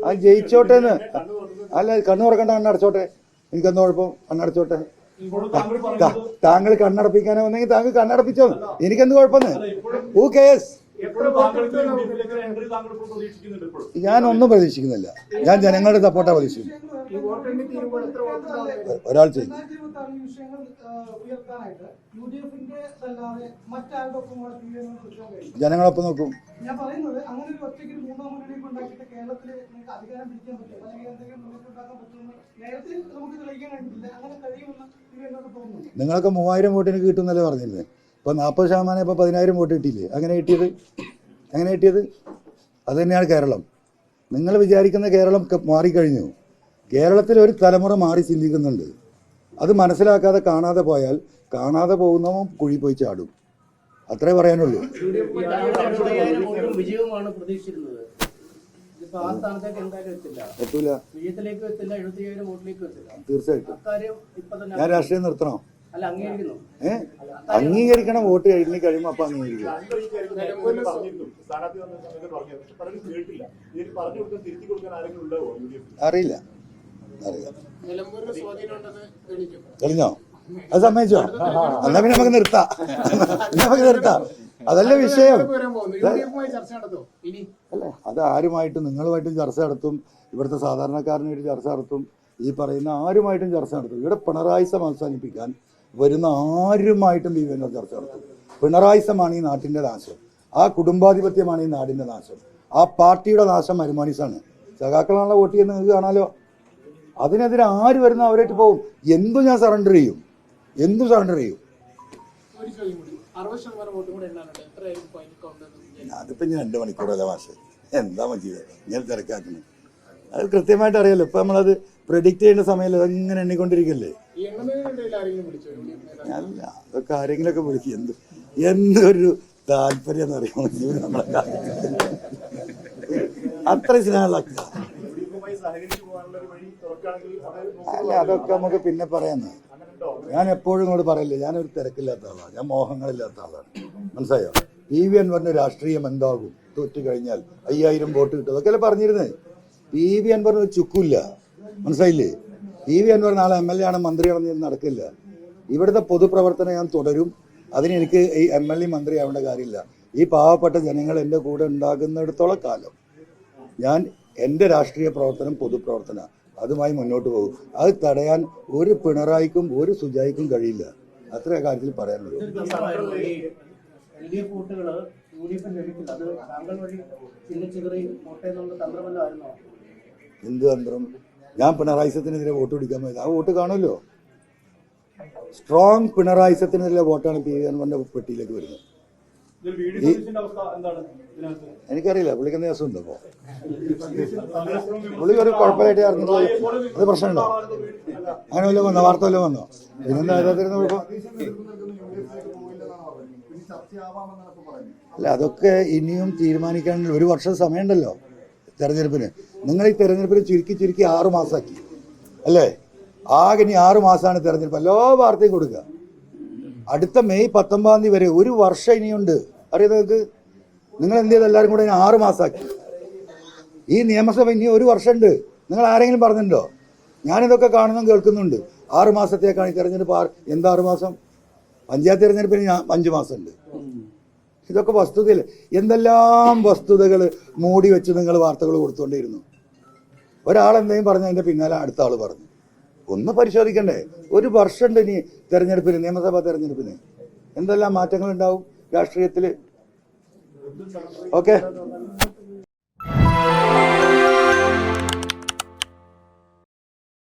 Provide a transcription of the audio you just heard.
അത് ജയിച്ചോട്ടെന്ന്. അല്ല, കണ്ണു തുറക്കണ്ട, കണ്ണടച്ചോട്ടെ. എനിക്കെന്താ കുഴപ്പം? കണ്ണടച്ചോട്ടെ. താങ്കൾ കണ്ണടപ്പിക്കാനോ വന്നെങ്കിൽ താങ്കൾ കണ്ണടപ്പിച്ചോ, എനിക്കെന്ത് കുഴപ്പമെന്ന്. Who case? ഞാനൊന്നും പ്രതീക്ഷിക്കുന്നില്ല. ഞാൻ ജനങ്ങളുടെ സപ്പോർട്ടാണ് പ്രതീക്ഷിക്കുന്നത്. ഒരാൾ ചെയ്യും. ജനങ്ങളൊപ്പം നോക്കും. നിങ്ങളൊക്കെ 3000 വോട്ടിന് കിട്ടുന്നല്ലേ പറഞ്ഞിരുന്നത്. ഇപ്പൊ 40% ഇപ്പൊ 10,000 വോട്ട് കിട്ടിയില്ലേ? അങ്ങനെ കിട്ടിയത് അത് തന്നെയാണ് കേരളം. നിങ്ങൾ വിചാരിക്കുന്ന കേരളം മാറിക്കഴിഞ്ഞു. കേരളത്തിൽ ഒരു തലമുറ മാറി ചിന്തിക്കുന്നുണ്ട്. അത് മനസ്സിലാക്കാതെ കാണാതെ പോയാൽ കാണാതെ പോകുന്നവൻ കുഴി പോയി ചാടും. അത്രേ പറയാനുള്ളൂ. എത്തൂല. തീർച്ചയായിട്ടും. ഞാൻ രാഷ്ട്രീയം നിർത്തണോ? അംഗീകരിക്കണം. വോട്ട് കഴിഞ്ഞ് കഴിയുമ്പോ അപ്പൊ അംഗീകരിക്കണം. അറിയില്ല. തെളിഞ്ഞോ? അത് സമ്മതിച്ചോ? എന്നാ പിന്നെ നമുക്ക് നിർത്താം. അതല്ലേ വിഷയം. അല്ല, അത് ആരുമായിട്ടും, നിങ്ങളുമായിട്ടും ചർച്ച നടത്തും, ഇവിടുത്തെ സാധാരണക്കാരനായിട്ട് ചർച്ച നടത്തും, ഈ പറയുന്ന ആരുമായിട്ടും ചർച്ച നടത്തും. ഇവിടെ പിണറായിസം അവസാനിപ്പിക്കാൻ വരുന്ന ആരുമായിട്ടും വിവേകങ്ങൾ ചർച്ച നടത്തും. പിണറായിസമാണ് ഈ നാട്ടിന്റെ നാശം. ആ കുടുംബാധിപത്യമാണ് ഈ നാടിന്റെ നാശം. ആ പാർട്ടിയുടെ നാശം മരുമാനിസാണ്. സഖാക്കളാണല്ലോ വോട്ട് ചെയ്യുന്നത്, നിങ്ങൾക്ക് കാണാലോ. അതിനെതിരെ ആര് വരുന്ന അവരായിട്ട് പോകും. എന്തും ഞാൻ സറണ്ടർ ചെയ്യും. അതിപ്പോ ഞാൻ 2 മണിക്കൂറല്ല മാഷെ, എന്താ മജീദ് ഞാൻ തിരക്കാക്കുന്നത്? അത് കൃത്യമായിട്ട് അറിയാലോ. ഇപ്പൊ നമ്മളത് പ്രെഡിക്റ്റ് ചെയ്യേണ്ട സമയമല്ലോ. അതിങ്ങനെ എണ്ണിക്കൊണ്ടിരിക്കല്ലേ. അല്ല, അതൊക്കെ ആരെങ്കിലൊക്കെ വിളിക്കും. എന്തൊരു താല്പര്യം എന്ന് അറിയാമോ നമ്മളെ അത്ര സ്നേഹമുള്ള. അല്ല, അതൊക്കെ നമുക്ക് പിന്നെ പറയാന്ന്. ഞാൻ എപ്പോഴും ഇങ്ങോട്ട് പറയില്ലേ, ഞാനൊരു തിരക്കില്ലാത്ത ആളാണ്, ഞാൻ മോഹങ്ങളില്ലാത്ത ആളാണ്. മനസ്സിലായോ? PV അൻവറിന്റെ രാഷ്ട്രീയം എന്താകും, തോറ്റു കഴിഞ്ഞാൽ 5000 വോട്ട് കിട്ടും, അതൊക്കെയല്ലേ പറഞ്ഞിരുന്നേ. PV അൻവറിന് ഒരു ചുക്കില്ല. മനസ്സിലായില്ലേ? PV അൻവർ നാളെ MLA ആണ്, മന്ത്രിയാണെന്ന് നടക്കില്ല. ഇവിടുത്തെ പൊതുപ്രവർത്തനം ഞാൻ തുടരും. അതിനെനിക്ക് ഈ MLA മന്ത്രിയാവേണ്ട കാര്യമില്ല. ഈ പാവപ്പെട്ട ജനങ്ങൾ എൻ്റെ കൂടെ ഉണ്ടാകുന്നിടത്തോളം കാലം ഞാൻ എൻ്റെ രാഷ്ട്രീയ പ്രവർത്തനം പൊതുപ്രവർത്തന അതുമായി മുന്നോട്ട് പോകും. അത് തടയാൻ ഒരു പിണറായിക്കും ഒരു സുജായിക്കും കഴിയില്ല. അത്ര കാര്യത്തിൽ പറയാനുള്ളൂ. എന്ത് തന്ത്രം? ഞാൻ പിണറായിസത്തിനെതിരെ വോട്ട് പിടിക്കാൻ പോയത്. ആ വോട്ട് കാണുമല്ലോ. സ്ട്രോങ് പിണറായിസത്തിനെതിരെ വോട്ടാണ് PV അൻവറിന്റെ പെട്ടിയിലേക്ക് വരുന്നത്. എനിക്കറിയില്ല പുള്ളിക്കുന്ന ദിവസം ഉണ്ട്. അപ്പോ പുള്ളി ഒരു കുഴപ്പമായിട്ട് അറിഞ്ഞിട്ട് അത് പ്രശ്നമുണ്ടോ? അങ്ങനെ വല്ലതും വന്നോ? വാർത്ത വല്ലതും വന്നോ? പിന്നെന്താ അതിനകത്തിരുന്ന് കുഴപ്പം? അല്ല, അതൊക്കെ ഇനിയും തീരുമാനിക്കാൻ 1 വർഷം സമയമുണ്ടല്ലോ തെരഞ്ഞെടുപ്പിന്. നിങ്ങൾ ഈ തെരഞ്ഞെടുപ്പിന് ചുരുക്കി 6 മാസമാക്കി അല്ലേ? ആകെ ഇനി 6 മാസമാണ് തെരഞ്ഞെടുപ്പ്. എല്ലാ വാർത്തയും കൊടുക്കുക. അടുത്ത മെയ് 19 വരെ 1 വർഷം ഇനിയുണ്ട്. അറിയാം നിങ്ങൾക്ക്? നിങ്ങൾ എന്ത് ചെയ്ത് എല്ലാവരും കൂടെ 6 മാസമാക്കി. ഈ നിയമസഭ ഇനി 1 വർഷമുണ്ട്. നിങ്ങൾ ആരെങ്കിലും പറഞ്ഞിട്ടുണ്ടോ? ഞാനിതൊക്കെ കാണുന്നതും കേൾക്കുന്നുണ്ട്. 6 മാസത്തേക്കാണ് ഈ തെരഞ്ഞെടുപ്പ്. എന്താ 6 മാസം? പഞ്ചായത്ത് തെരഞ്ഞെടുപ്പിന് 5 മാസമുണ്ട്. ഇതൊക്കെ വസ്തുതയില്ല. എന്തെല്ലാം വസ്തുതകൾ മൂടി വെച്ച് നിങ്ങൾ വാർത്തകൾ കൊടുത്തുകൊണ്ടിരുന്നു. ഒരാളെന്തെങ്കിലും പറഞ്ഞ അതിൻ്റെ പിന്നാലെ അടുത്ത ആൾ പറഞ്ഞു. ഒന്ന് പരിശോധിക്കണ്ടേ? 1 വർഷമുണ്ട് ഇനി തെരഞ്ഞെടുപ്പിന്, നിയമസഭാ തെരഞ്ഞെടുപ്പിന്. എന്തെല്ലാം മാറ്റങ്ങൾ ഉണ്ടാവും രാഷ്ട്രീയത്തിൽ. ഓക്കെ.